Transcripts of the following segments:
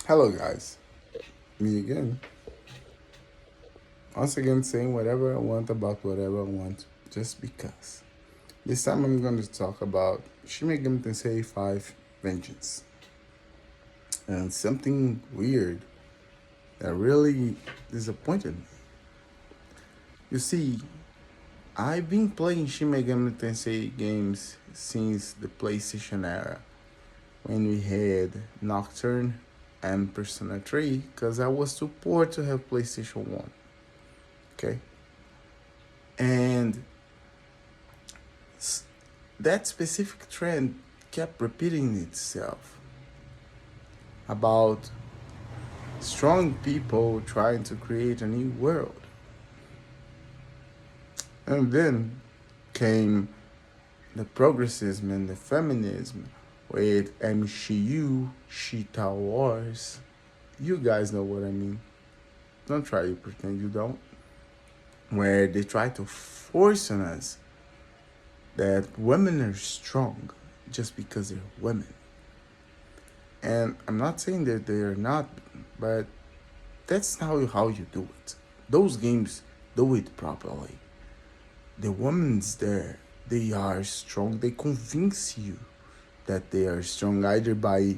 Hello, guys. Me again. Once again, saying whatever I want about whatever I want, just because. This time I'm going to talk about Shin Megami Tensei 5 Vengeance. And something weird that really disappointed me. You see, I've been playing Shin Megami Tensei games since the PlayStation era, when we had Nocturne and Persona 3, because I was too poor to have PlayStation 1. Okay? And that specific trend kept repeating itself about strong people trying to create a new world. And then came the progressism and the feminism with MCU, Shita Wars. You guys know what I mean. Don't try to pretend you don't. Where they try to force on us that women are strong just because they're women. And I'm not saying that they are not, but that's not how you do it. Those games do it properly. The women's there, they are strong. They convince you that they are strong either by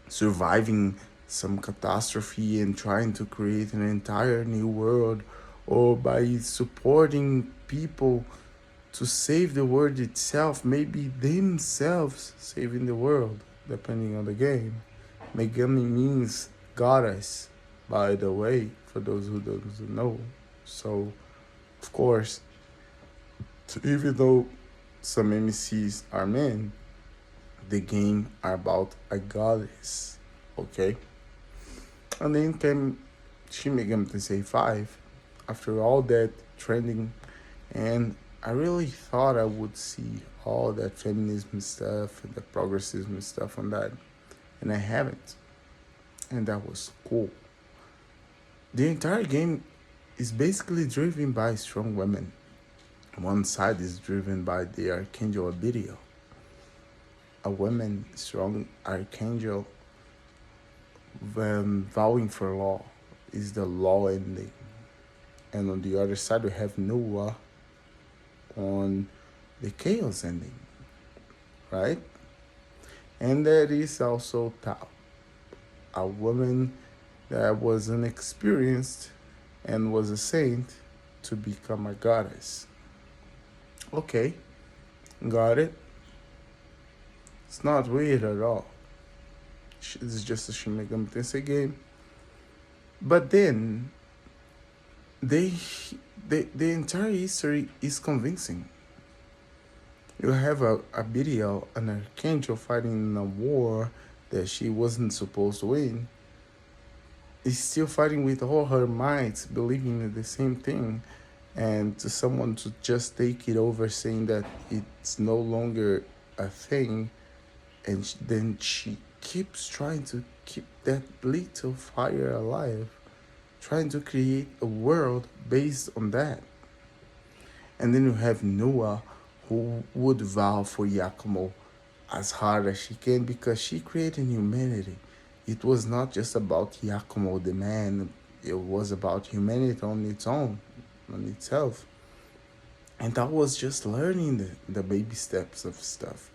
surviving some catastrophe and trying to create an entire new world, or by supporting people to save the world itself, maybe themselves saving the world, depending on the game. Megami means goddess, by the way, for those who don't know. So, of course, even though some MCs are men, the game are about a goddess, okay? And then came Shin Megami Tensei 5, after all that trending, and I really thought I would see all that feminism stuff and the progressism stuff on that, and I haven't. And that was cool. The entire game is basically driven by strong women. One side is driven by the Archangel Abidio, a woman strong archangel vowing for law, is the law ending. And on the other side, we have Noah on the chaos ending, right? And there is also Tao, a woman that was inexperienced and was a saint to become a goddess. Okay, got it. It's not weird at all. It's just a Shin Megami Tensei game. But then, they, the entire history is convincing. You have a video, an archangel fighting in a war that she wasn't supposed to win. Is still fighting with all her might, believing in the same thing, and to someone to just take it over, saying that it's no longer a thing, and then she keeps trying to keep that little fire alive, trying to create a world based on that. And then you have Noah, who would vow for Yakumo as hard as she can because she created humanity. It was not just about Yakumo the man, it was about humanity on its own, on itself. And I was just learning the baby steps of stuff.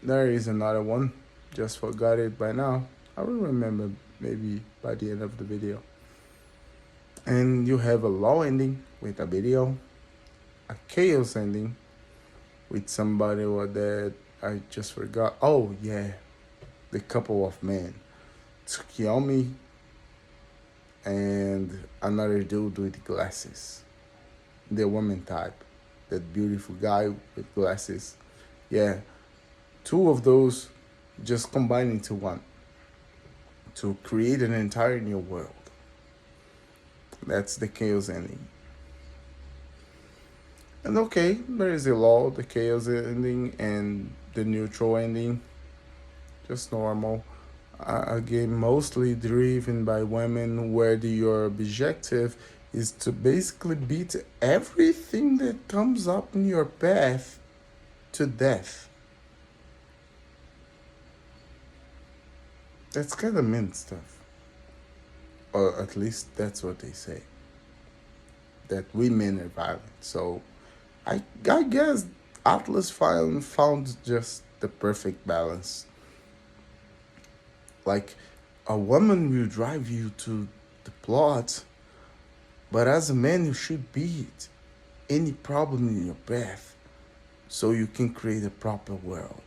There is another one, just forgot it by now. I will remember maybe by the end of the video. And you have a law ending with a video, a chaos ending with somebody that I just forgot. Oh yeah, the couple of men, Tsukiyomi and another dude with glasses, the woman type, that beautiful guy with glasses. Yeah, two of those just combined into one to create an entire new world. That's the chaos ending. And okay, there is a law, the chaos ending and the neutral ending. Just normal. A game mostly driven by women, where your objective is to basically beat everything that comes up in your path to death. That's kind of mean stuff. Or at least that's what they say. That women are violent. So I guess Atlas found just the perfect balance. Like a woman will drive you to the plot, but as a man you should beat any problem in your path so you can create a proper world.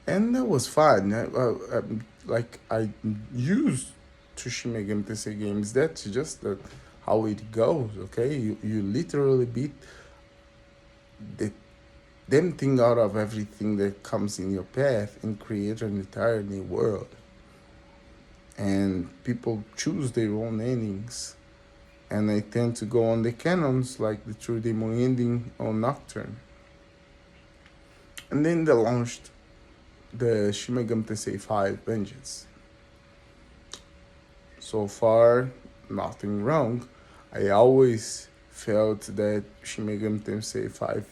And that was fun. Like I used to Shin Megami Tensei games. That's just how it goes. Okay, you literally beat the damn thing out of everything that comes in your path and create an entire new world. And people choose their own endings, and I tend to go on the canons like the True Demon ending on Nocturne. And then they launched the Shin Megami Tensei 5 Vengeance. So far, nothing wrong. I always felt that Shin Megami Tensei 5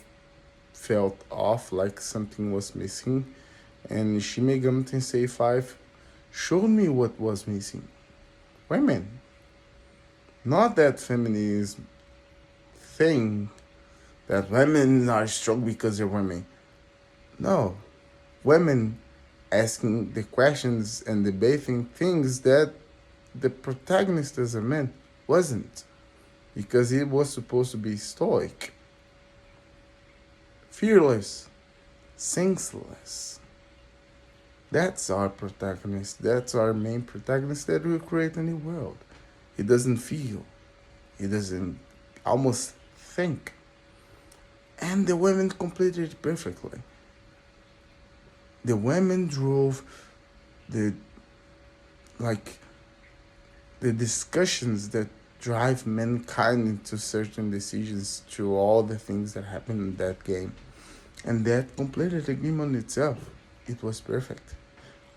felt off, like something was missing. And Shin Megami Tensei 5 showed me what was missing. Women. Not that feminism thing that women are strong because they're women. No. Women asking the questions and debating things that the protagonist as a man wasn't, because he was supposed to be stoic, fearless, senseless. That's our protagonist. That's our main protagonist that will create a new world. He doesn't feel. He doesn't almost think. And the women completed it perfectly. The women drove the like the discussions that drive mankind into certain decisions through all the things that happen in that game. And that completed the game on itself. It was perfect.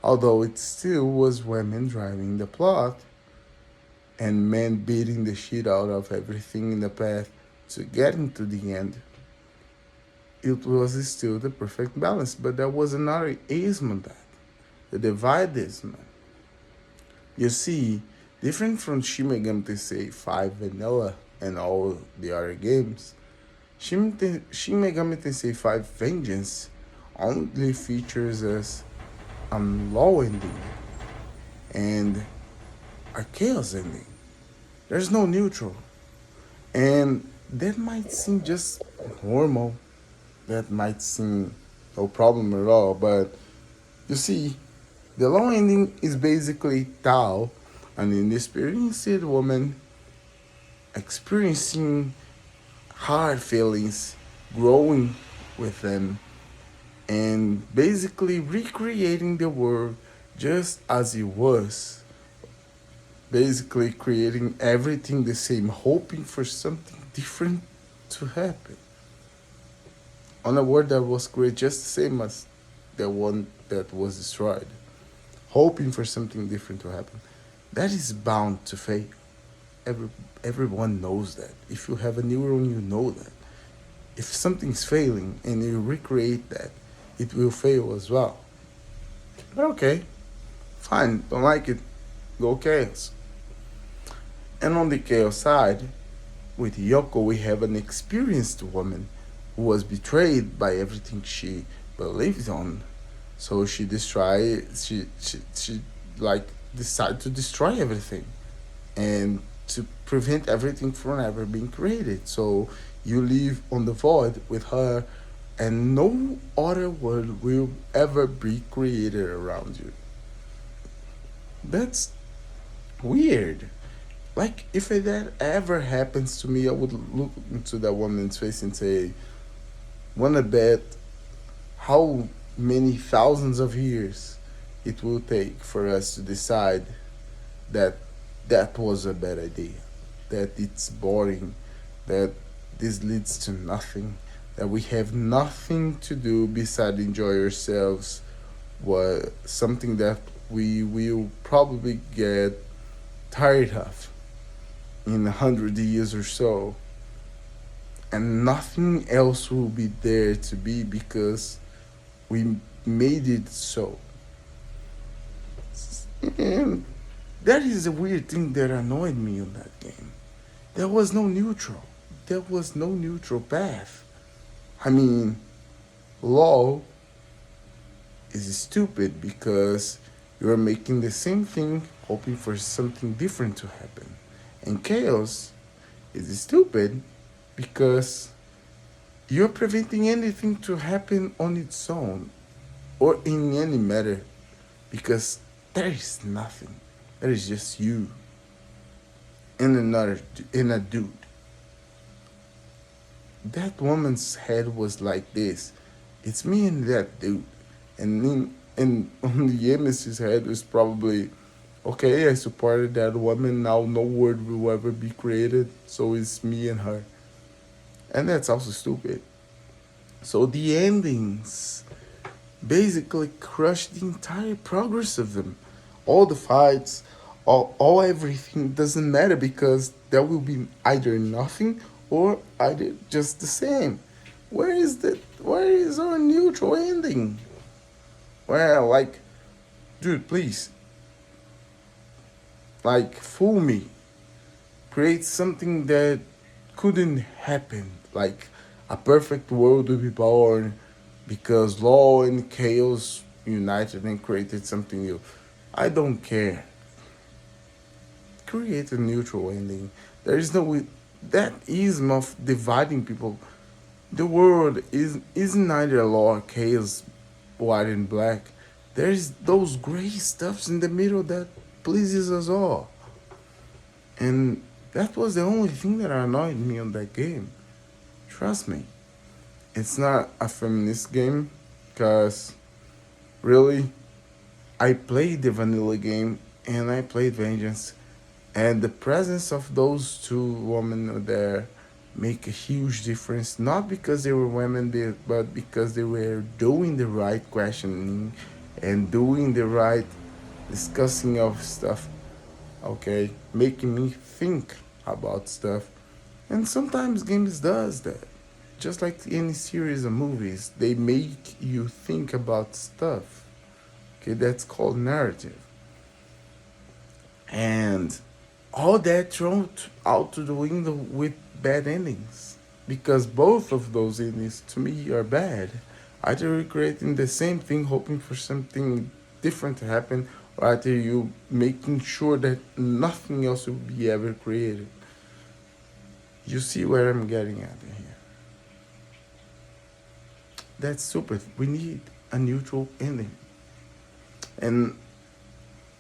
Although it still was women driving the plot and men beating the shit out of everything in the path to getting to the end. It was still the perfect balance, but there was another ism on that. The dividism. You see, different from Shin Megami Tensei 5 Vanilla and all the other games, Shin Megami Tensei 5 Vengeance only features us a law ending and a chaos ending. There's no neutral. And that might seem just normal. That might seem no problem at all. But you see, the law ending is basically Tao, an inexperienced woman experiencing hard feelings, growing with them, and basically recreating the world just as it was. Basically creating everything the same, hoping for something different to happen. On a world that was created just the same as the one that was destroyed. Hoping for something different to happen. That is bound to fail. Everyone knows that. If you have a neuron, you know that. If something's failing and you recreate that, it will fail as well. But okay, fine, don't like it, go chaos. And on the chaos side, with Yoko, we have an experienced woman who was betrayed by everything she believed on. So she like decided to destroy everything and to prevent everything from ever being created. So you live on the void with her, and no other world will ever be created around you. That's weird. Like, if that ever happens to me, I would look into that woman's face and say, wanna bet how many thousands of years it will take for us to decide that that was a bad idea, that it's boring, that this leads to nothing, that we have nothing to do besides enjoy ourselves, what something that we will probably get tired of in 100 years or so, and nothing else will be there to be because we made it so. And that is a weird thing that annoyed me on that game. There was no neutral. There was no neutral path. I mean, law is stupid because you're making the same thing hoping for something different to happen. And chaos is stupid because you're preventing anything to happen on its own or in any matter because there is nothing. There is just you and a dude. That woman's head was like this. It's me and that dude. And on the Yemisi's head was probably, okay, I supported that woman, now no word will ever be created, so it's me and her. And that's also stupid. So the endings basically crush the entire progress of them. All the fights, all everything doesn't matter because there will be either nothing or either just the same. Where is our neutral ending? Well, like, dude, please, like, fool me. Create something that couldn't happen. Like, a perfect world will be born because law and chaos united and created something new. I don't care. Create a neutral ending. There is no that ism of dividing people. The world isn't neither law or chaos, white and black. There's those gray stuffs in the middle that pleases us all. And that was the only thing that annoyed me on that game. Trust me. It's not a feminist game because really I played the vanilla game and I played Vengeance, and the presence of those two women there make a huge difference. Not because they were women, but because they were doing the right questioning and doing the right discussing of stuff. Okay, making me think about stuff. And sometimes games does that. Just like any series of movies, they make you think about stuff. Okay, that's called narrative. And all that thrown out to the window with bad endings. Because both of those endings to me are bad. Either you're creating the same thing hoping for something different to happen, or either you making sure that nothing else will be ever created. You see where I'm getting at here. That's stupid. We need a neutral ending. And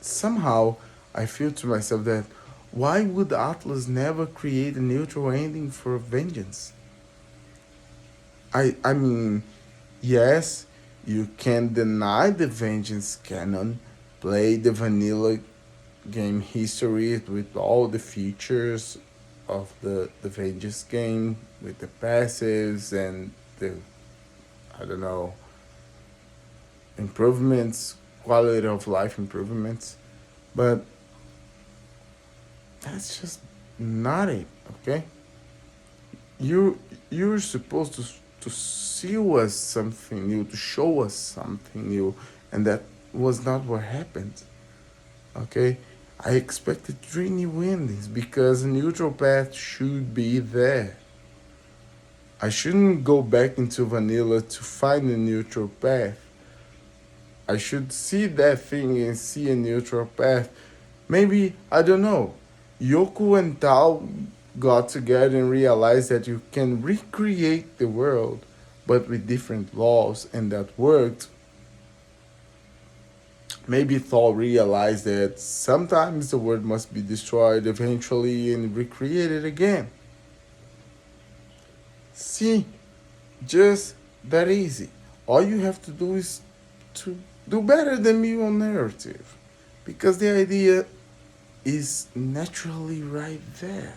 somehow I feel to myself that why would Atlas never create a neutral ending for Vengeance? I mean, yes, you can deny the Vengeance canon, play the vanilla game history with all the features of the Vengeance game, with the passives and the, I don't know, improvements, quality of life improvements, but that's just not it, okay? You're supposed to show us something new, to show us something new, and that was not what happened. Okay, I expected three new endings because a neutral path should be there. I shouldn't go back into vanilla to find a neutral path. I should see that thing and see a neutral path. Maybe, I don't know, Yoku and Tao got together and realized that you can recreate the world but with different laws, and that worked. Maybe Thor realized that sometimes the world must be destroyed eventually and recreated again. See, just that easy. All you have to do is to do better than me on narrative. Because the idea is naturally right there.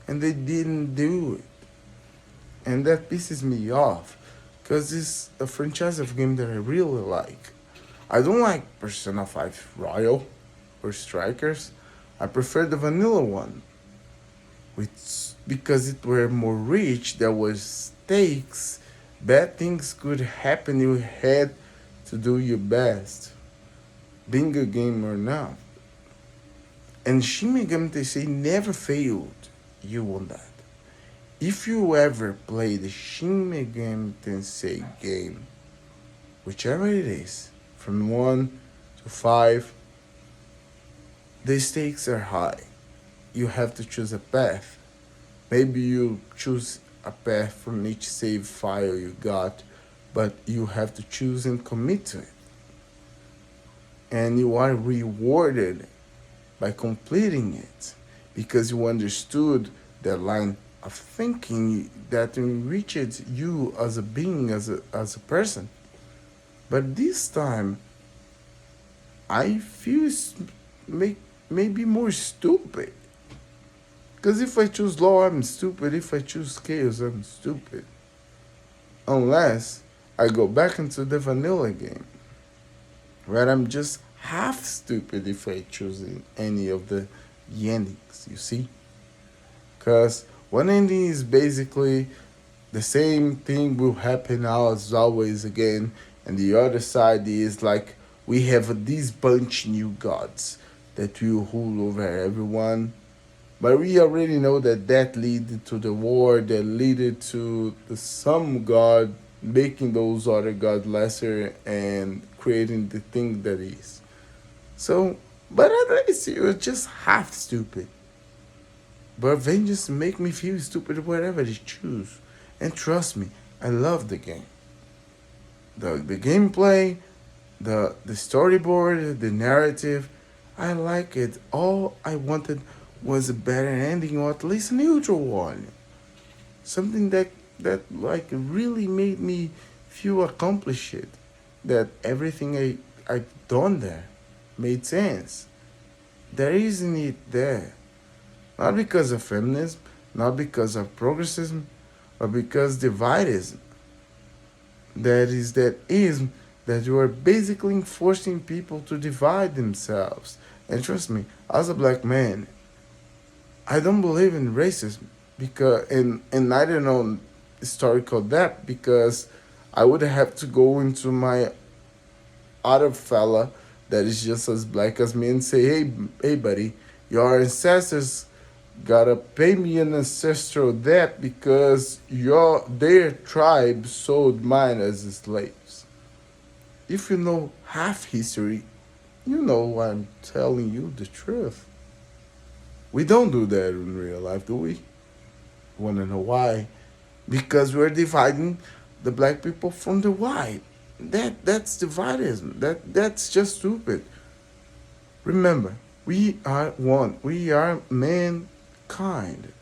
And they didn't do it. And that pisses me off. Because it's a franchise of game that I really like. I don't like Persona 5 Royal or Strikers. I prefer the vanilla one. Because it were more rich, there was stakes, bad things could happen, you had to do your best. being a gamer now. And Shin Megami Tensei never failed you on that. If you ever play the Shin Megami Tensei game, whichever it is, from 1 to 5, the stakes are high. You have to choose a path. Maybe you choose a path from each save file you got, but you have to choose and commit to it. And you are rewarded by completing it because you understood that line of thinking that enriched you as a being, as a person. But this time, I feel maybe more stupid. Because if I choose law, I'm stupid. If I choose chaos, I'm stupid. Unless I go back into the vanilla game, where I'm just half stupid if I choose any of the endings, you see? Because one ending is basically the same thing will happen as always again, and the other side is like we have this bunch new gods that will rule over everyone. But we already know that that led to the war, that led to the some god making those other gods lesser and creating the thing that is. So, but at least you're just half stupid. But vengeance make me feel stupid whatever they choose. And trust me, I love the game. The gameplay, the storyboard, the narrative, I like it. All I wanted was a better ending or at least a neutral one. Something that like really made me feel accomplished. That everything I've done there made sense. There isn't it there. Not because of feminism, not because of progressism, but because dividism. That is that ism that you are basically forcing people to divide themselves. And trust me, as a black man, I don't believe in racism because and I don't know historical depth because I would have to go into my other fella that is just as black as me and say, hey buddy, your ancestors gotta pay me an ancestral debt because their tribe sold mine as slaves. If you know half history, you know I'm telling you the truth. We don't do that in real life, do we? Wanna know why? Because we're dividing the black people from the white. That's dividism. That's just stupid. Remember, we are one. We are mankind.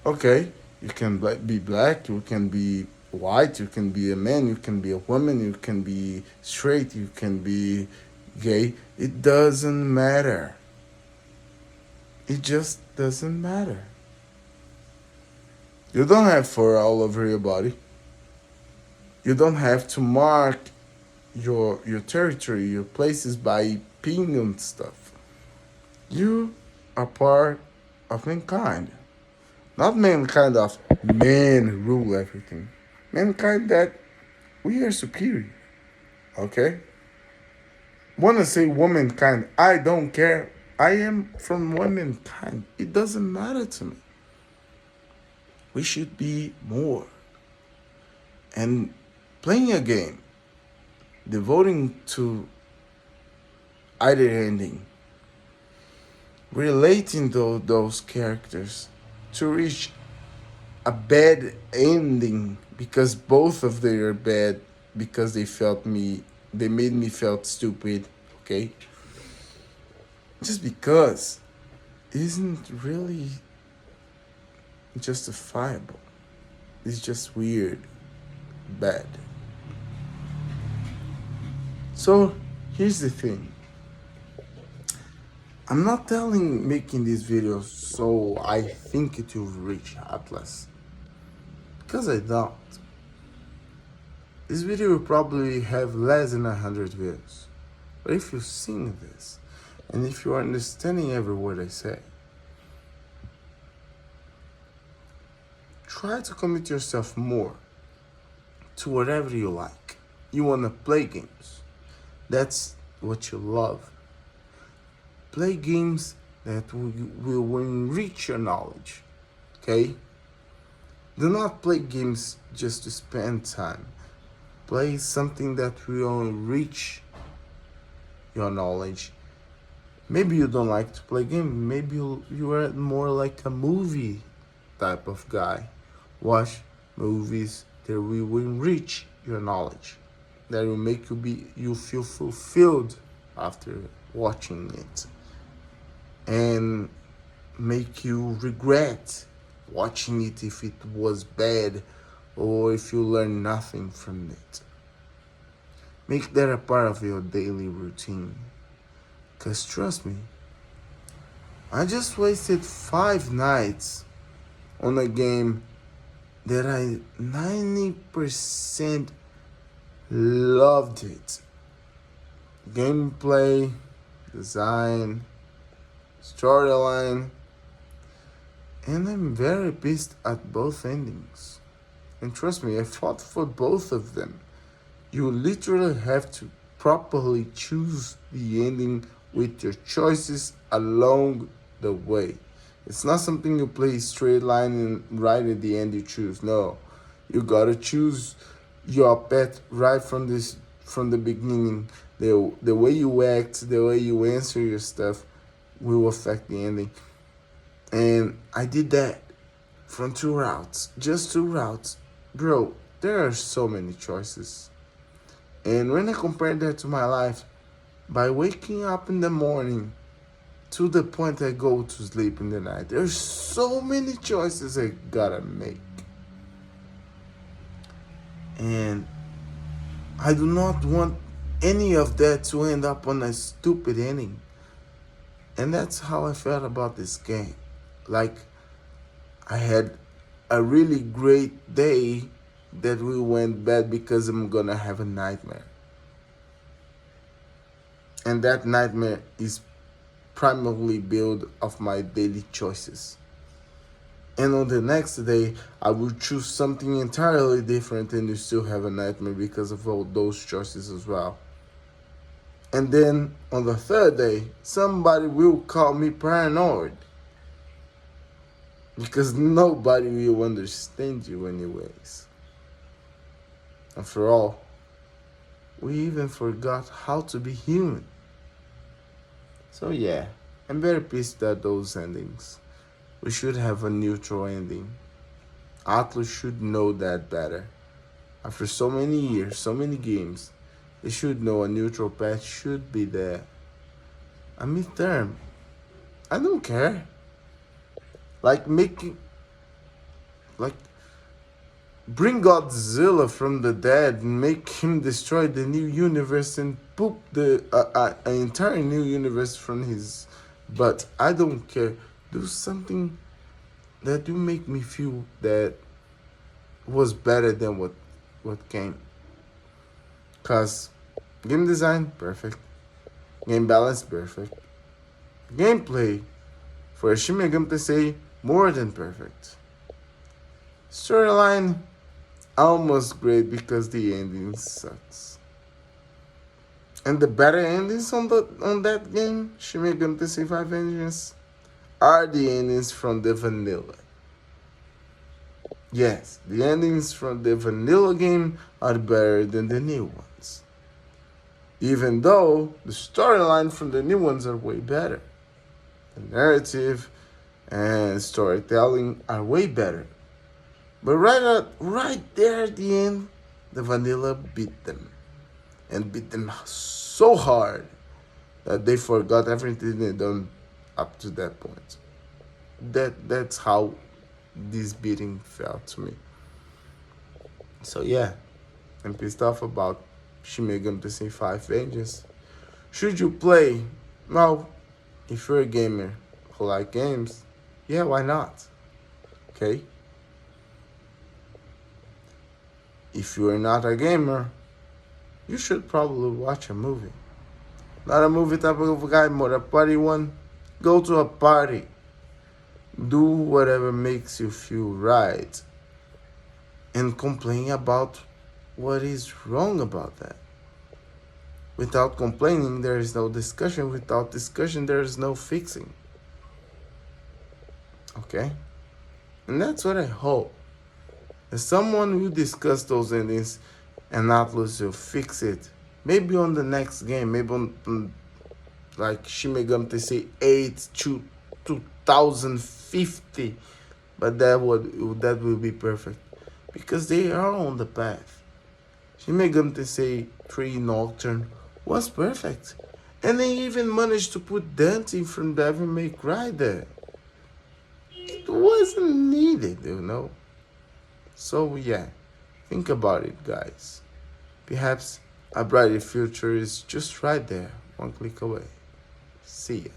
Okay, you can be black, you can be white, you can be a man, you can be a woman, you can be straight, you can be gay. It doesn't matter. It just doesn't matter. You don't have fur all over your body. You don't have to mark your territory, your places by peeing and stuff. You are part of mankind. Not mankind of men rule everything. Mankind that we are superior. Okay? Wanna say womankind, I don't care. I am from womankind. It doesn't matter to me. We should be more. And playing a game, devoting to either ending, relating to those characters to reach a bad ending because both of them are bad because they made me felt stupid, okay? Just because isn't really justifiable. It's just weird, bad. So here's the thing. I'm not making these videos so I think it will reach Atlas. Because I don't. This video will probably have less than 100 views. But if you've seen this, and if you are understanding every word I say, try to commit yourself more to whatever you like. You want to play games. That's what you love. Play games that will enrich your knowledge. Okay? Do not play games just to spend time. Play something that will enrich your knowledge. Maybe you don't like to play games. Maybe you are more like a movie type of guy. Watch movies that will enrich your knowledge. That will make you feel fulfilled after watching it. And make you regret watching it if it was bad or if you learn nothing from it. Make that a part of your daily routine. Because trust me, I just wasted 5 nights on a game that I 90% loved it. Gameplay, design, storyline, and I'm very pissed at both endings. And trust me, I fought for both of them. You literally have to properly choose the ending with your choices along the way. It's not something you play straight line and right at the end you choose. No, you gotta choose your pet right from the beginning. The way you act, the way you answer your stuff will affect the ending. And I did that from 2 routes, just 2 routes. Bro, there are so many choices. And when I compare that to my life, by waking up in the morning to the point I go to sleep in the night, there's so many choices I gotta make. And I do not want any of that to end up on a stupid ending. And that's how I felt about this game. Like, I had a really great day that will went bad because I'm gonna have a nightmare. And that nightmare is primarily built of my daily choices. And on the next day, I will choose something entirely different and you still have a nightmare because of all those choices as well. And then on the third day, somebody will call me paranoid. Because nobody will understand you anyways. After all, we even forgot how to be human. So yeah, I'm very pissed at those endings. We should have a neutral ending. Atlas should know that better. After so many years, so many games, they should know a neutral path should be there. A midterm. I don't care. Like bring Godzilla from the dead and make him destroy the new universe and poop the entire new universe from his butt. I don't care. Do something that will make me feel that was better than what came. Cause game design perfect, game balance perfect, gameplay for Shin Megami Tensei more than perfect. Storyline almost great because the ending sucks. And the better endings on that game, Shin Megami Tensei 5 Vengeance, are the endings from the vanilla. Yes, the endings from the vanilla game are better than the new ones. Even though the storyline from the new ones are way better. The narrative and storytelling are way better. But right there at the end, the vanilla beat them. And beat them so hard that they forgot everything they done up to that point. That's how this beating felt to me. So yeah, I'm pissed off about Shin Megami Tensei 5 Vengeance. Should you play? Well, if you're a gamer who like games, yeah, why not? Okay? If you are not a gamer, you should probably watch a movie. Not a movie type of guy, more a party one. Go to a party. Do whatever makes you feel right. And complain about what is wrong about that. Without complaining, there is no discussion. Without discussion, there is no fixing. Okay? And that's what I hope. That someone will discuss those endings and Atlas will fix it. Maybe on the next game, maybe on like Shin Megami Tensei 8 to 2050. But that will be perfect. Because they are on the path. Shin Megami Tensei 3 Nocturne was perfect. And they even managed to put Dante from Devil May Cry there. It wasn't needed, you know. So yeah, think about it, guys. Perhaps a brighter future is just right there, one click away. See ya.